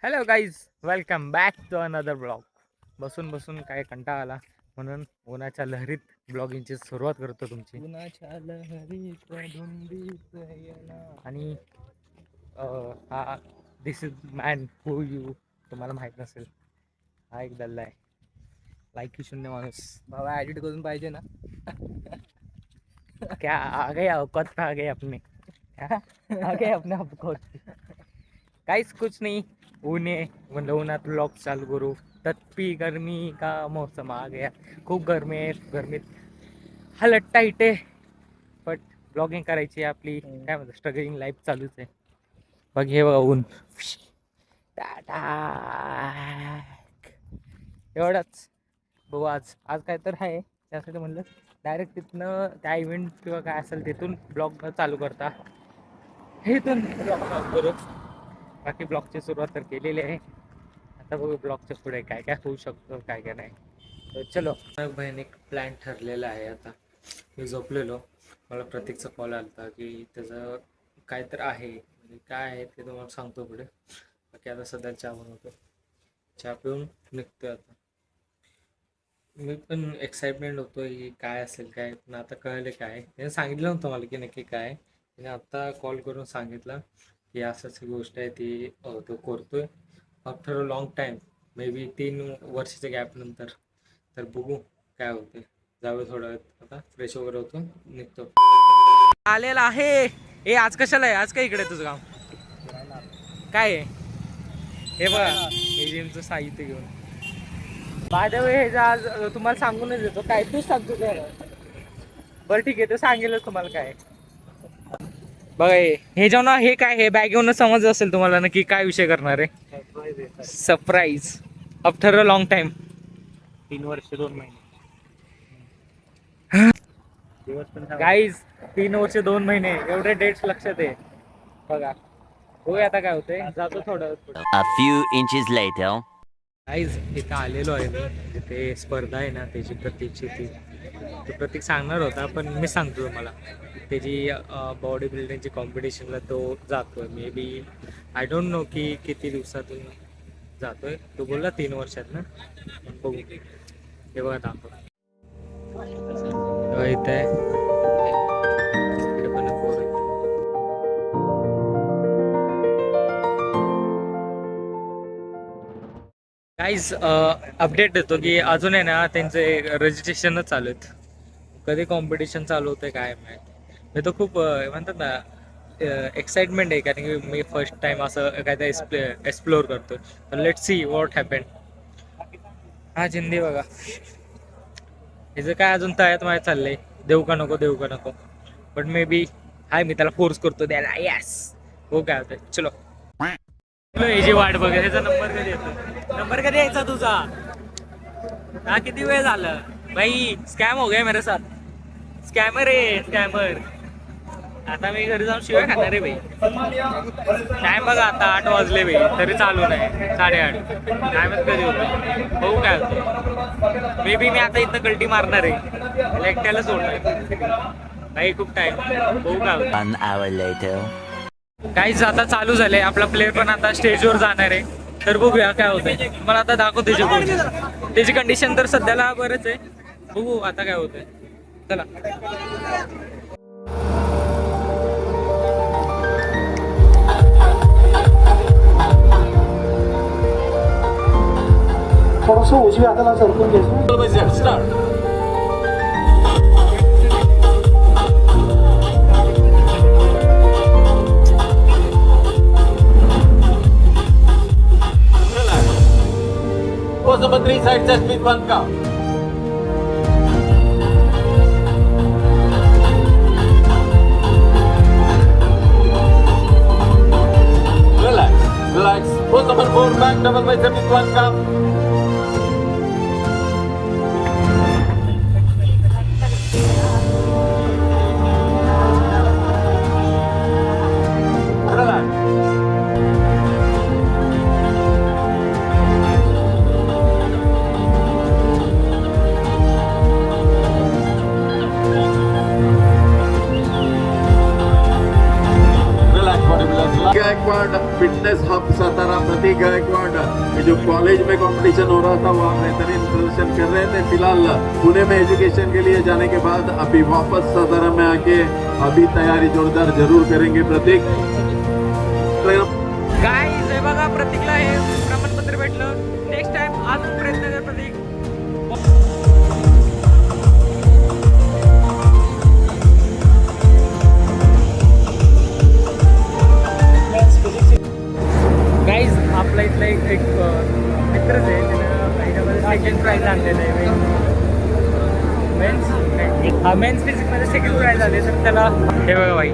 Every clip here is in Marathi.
Hello guys, welcome back to another blog. बसून बसून काय कंटाळा आला म्हणून उन्हाच्या लहरीत ब्लॉगिंगची सुरुवात करतो तुमची. उन्हाच्या लहरीत धुंदीत येना. आणि हा दिस इज मॅन हू यू तुम्हाला माहित नसेल. हा एक दल्ला आहे, लायकी शून्य माणूस. बाबा एडिट करून पाहिजे ना. क्या आ गए औकात पे आ गए अपने. आ गए अपने औकात. काहीच कुछ नहीं. ऊन आहे म्हणलं उन्हात ब्लॉग चालू करू. तत्पी गर्मी का मौसम आ गया. खूप गरमी आहे, गरमीत हालत टाईट आहे. बट ब्लॉगिंग करायची आपली काय म्हणतात स्ट्रगलिंग लाईफ चालूच आहे. बघ हे बघा ऊन. टाटा एवढंच. बघू आज आज काय तर आहे त्यासाठी म्हणलं डायरेक्ट तिथनं त्या इव्हेंट किंवा काय असेल तिथून ब्लॉग चालू करता इथून ब्लॉग करू. बाकी ब्लॉगची सुरुवात तर केलेली आहे. आता बघू ब्लॉगच्या पुढे काय काय होऊ शकतं काय काय नाही. तर चलो. बहीण एक प्लॅन ठरलेला आहे. आता मी झोपलेलो, मला प्रतीकचा कॉल आला होता की त्याचं काय तर आहे, म्हणजे काय आहे ते तुम्हाला सांगतो पुढे. बाकी आता सध्या चहा बनवतो, चहा पिऊन निघतोय आता. मी पण एक्साइटमेंट होतो की काय असेल काय, पण आता कळले काय. त्याने सांगितलं नव्हतं मला की नक्की काय. त्याने आत्ता कॉल करून सांगितलं की असंच गोष्ट आहे ती तो करतोय after a long time, may be 3 वर्षाच्या गॅप नंतर. तर बघू काय होते. जाऊ थोडा वेळ, आता फ्रेश वगैरे होतो, निघतो. आलेला आहे. ए आज कशाला आहे, आज काय इकडे तुझं काम काय आहे? हे बघा हे जिमचं साहित्य घेऊन. बाय द वे हे आज तुम्हाला सांगूनच देतो, काय तूच सांगतो त्याला. बरं ठीक आहे, ते सांगेलच तुम्हाला काय. बघा हे जेव्हा हे काय हे बॅग घेऊन समज असेल तुम्हाला नक्की काय विषय करणार आहे. Surprise after a long time. 3 वर्ष 2 महिने गाईज 3 वर्ष 2 महिने एवढे डेट्स लक्षात आहे बघा. बघूया आता काय होतंय. जातो थोडं. A few inches later. Guys इथं आलेलो आहे मी, जिथे स्पर्धा आहे ना त्याची प्रतीकची. तो प्रतीक सांगणार होता पण मी सांगतो तुम्हाला. त्याची बॉडी बिल्डिंगची कॉम्पिटिशनला तो जातोय. May be I don't know की किती दिवसातून जातोय. तो बोलला 3 वर्षात ना. बघू हे बघा दाखव इथे गाईज अपडेट देतो की अजून आहे ना त्यांचे रजिस्ट्रेशनच चालू आहेत. कधी कॉम्पिटिशन चालू होतं काय माहिती. मी तर खूप म्हणतात ना एक्साइटमेंट आहे, कारण की मी फर्स्ट टाइम असं काहीतरी एक्सप्लोअर करतो. Let's see what happen. हा जिंदी बघा हिचं काय अजून तळ्यात माझ्या चाललंय, देऊ का नको देऊ का नको. बट मे बी हाय मी त्याला फोर्स करतो द्यायला. यस हो काय होतंय. चलो याची वाट बघ. त्याचा नंबर कधी येतो, नंबर कधी यायचा तुझा. हा किती वेळ झालं भाई. स्कॅम हो गया मेरे साथ. स्कॅमर आहे स्कॅमर. आता मी घरी जाऊन शिवाय खाणार आहे भाई. टाइम बघा आता 8 वाजले भाई, तरी चालू नाही 8:30. टाइमच कधी होतो बघू काय होतं. मे बी मी आता इथं कल्टी मारणार आहे, एकट्याला सोडणार भाई. खूप टाइम बघू काय होतं. 1 hour later. काहीच आता चालू झालंय. आपला प्लेअर पण आता स्टेजवर जाणार आहे, तर बघूया काय होतंय. मला आता दाखव त्याची कंडिशन तर सध्याला बरंच आहे. बघू आता काय होतंय. चला थोडंसं उजव्या हाताला सरकून घ्यायचं. Number 3 side just with 1 count. Relax, relax. Pose number 4 back double bicep with 1 count. Relax. Gaikwad fitness hub Satara Pratik Gaikwad, ये जो कॉलेज में कंपटीशन हो रहा था वो आप बेहतरीन प्रदर्शन कर रहे थे। फिलहाल पुणे में एजुकेशन के लिए जाने के बाद अभी वापस सातारा में आके अभी तैयारी जोरदार जरूर करेंगे प्रतीक। गाईज हे बघा प्रतीकला हे प्रमाणपत्र भेटलं. नेक्स्ट टाइम अजून प्रयत्न कर प्रतीक. गाईज आपला इथला एक मित्रच आहे, त्यानं ह्याच्यामध्ये सेकंड प्राईज आणलेलं आहे. मेन्स फिजिक्समध्ये सेकंड प्राईज आले तर त्याला हे बघा भाई.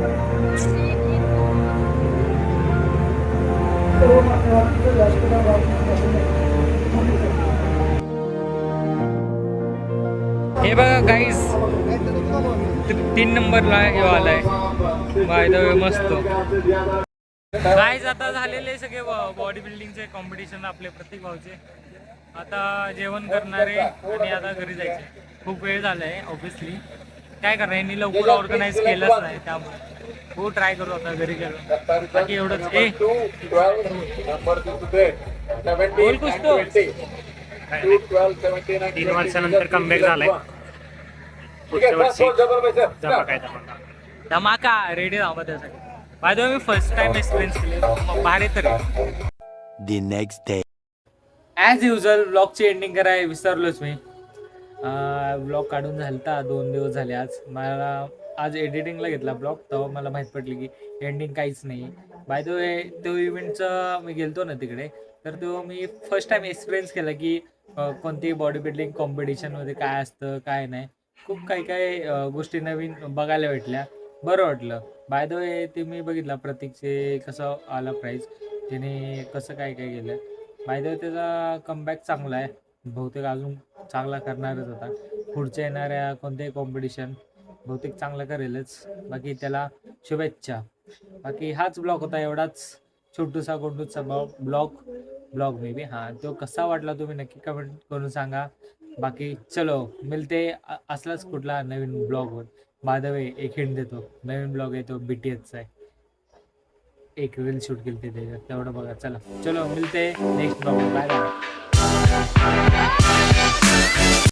हे बघा गाईज 3 नंबरला हे आलाय बाय द वे. मस्त गाईज आता झालेले सगळे बॉडी बिल्डिंगचे कॉम्पिटिशन आपले प्रत्येक भाऊचे. आता जेवण करणारे आणि आता घरी जायचे. खूप वेळ झाला आहे ऑब्विसली. काय करणार, यांनी लवकर ऑर्गनाईज केलंच नाही, त्यामुळे हो ट्राय करू आता घरी गेलो. बाकी एवढंच. बोल कुछ तो. 3 वर्षानंतर कमबॅक झालाय. पुढच्या वर्षी धमाका रेडी राहा त्यासाठी. बाय द वे मी फर्स्ट टाइम एक्सपिरियन्स केले, भारी तरी. The next day. As usual ब्लॉगची एंडिंग करायला विसरलोच मी. ब्लॉग काढून झालता 2 दिवस झाले. आज मला आज एडिटिंगला घेतला ब्लॉग, तेव्हा मला माहीत पडली की एंडिंग काहीच नाही. बाय द वे तो इव्हेंटचं मी गेलतो ना तिकडे, तर तो मी फर्स्ट टाइम एक्सपिरियन्स केला की कोणती बॉडी बिल्डिंग कॉम्पिटिशनमध्ये काय असतं काय नाही. खूप काही काही गोष्टी नवीन बघायला भेटल्या, बरं वाटलं. बाय द वे ते मी बघितलं प्रतीकचे कसं आला प्राईज, त्याने कसं काय काय केलं. बाय द वे त्याचा कमबॅक चांगला आहे, बहुतेक अजून चांगला करणारच होता. पुढच्या येणाऱ्या कोणत्याही कॉम्पिटिशन बहुतेक चांगलं करेलच. बाकी त्याला शुभेच्छा. बाकी हाच ब्लॉग होता, एवढाच छोटूसा गोंडूचा ब्लॉग मे बी. हां, तो कसा वाटला तुम्ही नक्की कमेंट करून सांगा. बाकी चलो मिळते असलाच कुठला नवीन ब्लॉगवर. बाय द वे एक हिंट देतो, नवीन ब्लॉग आहे तो BTSचा आहे. एक रील शूट केली त्याच्यात, तेवढं बघा. चलो मिळते नेक्स्ट ब्लॉग. Bye bye.